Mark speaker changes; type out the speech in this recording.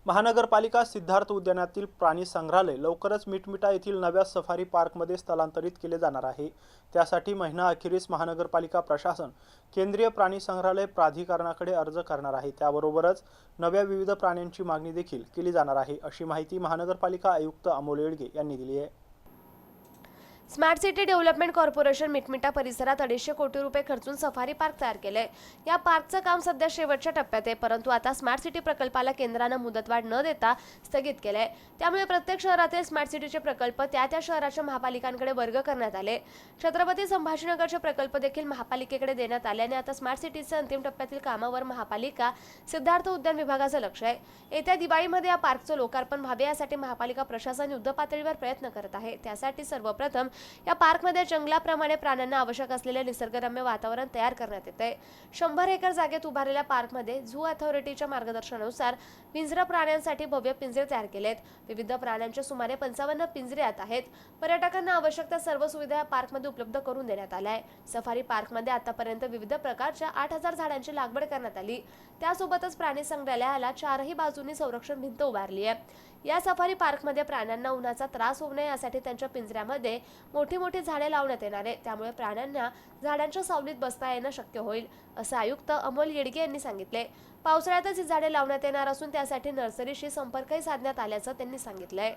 Speaker 1: महानगरपालिका सिद्धार्थ उद्यानातील प्राणी संग्रहालय लवकरच मिटमिटा येथील नव्या सफारी पार्कमध्ये स्थलांतरित केले जाणार आहे। त्यासाठी महिना अखेरीस महानगरपालिका प्रशासन केंद्रीय प्राणी संग्रहालय प्राधिकरणाकडे अर्ज करणार आहे। त्याबरोबरच नव्या विविध प्राण्यांची मागणी देखील केली जाणार आहे, अशी माहिती महानगरपालिका आयुक्त अमोल येडगे यांनी दिली आहे।
Speaker 2: Smart city development corporation Mitmita परिसरात 250 कोटी रुपये खर्चून सफारी पार्क तयार केले। या पार्कचं काम सध्या शेवटच्या टप्प्यात आहे, परंतु आता स्मार्ट सिटी प्रकल्पाला केंद्रानं मुदतवाढ न देता स्थगित केलंय। त्यामुळे प्रत्येक शहरातील स्मार्ट सिटीचे प्रकल्प त्या शहराच्या महापालिकांकडे वर्ग करण्यात आले। छत्रपती संभाजीनगरचे प्रकल्प देखील महापालिकेकडे देण्यात आल्याने आता स्मार्ट सिटीच्या अंतिम टप्प्यातील कामावर महापालिका सिद्धार्थ उद्यान विभागाचं लक्ष आहे। येत्या दिवाळीमध्ये या पार्कचं लोकार्पण व्हावे यासाठी महापालिका प्रशासन युद्धपातळीवर प्रयत्न करत आहे। त्यासाठी सर्वप्रथम या पार्कमध्ये जंगलाप्रमाणे प्राण्यांना आवश्यक असलेले निसर्गरम्य वातावरण तयार करण्यात येते। 100 एकर जागेत उभारलेल्या पार्कमध्ये झू अथॉरिटीच्या मार्गदर्शनानुसार पिंजरा प्राण्यांसाठी भव्य पिंजरे तयार केलेत। विविध प्राण्यांचे सुमारे 55 पिंजरे आहेत। पर्यटकांना आवश्यक त्या सर्व सुविधा या पार्कमध्ये उपलब्ध करून देण्यात आल्या आहेत। सफारी पार्कमध्ये आतापर्यंत विविध प्रकारच्या 8000 झाडांची लागवड करण्यात आली। त्यासोबतच प्राणी संग्रहालयाला चारही बाजूंनी संरक्षण भिंत उभारली आहे। या सफारी पार्कमध्ये प्राण्यांना उन्हाचा त्रास होऊ नये यासाठी त्यांच्या पिंजऱ्यामध्ये मोठी झाडे लावण्यात येणार आहे। त्यामुळे प्राण्यांना झाडांच्या सावलीत बसता येणं शक्य होईल, असं आयुक्त अमोल येडगे यांनी सांगितले। पावसाळ्यातच ही झाडे लावण्यात येणार असून त्यासाठी नर्सरीशी संपर्कही साधण्यात आल्याचं त्यांनी सांगितलंय।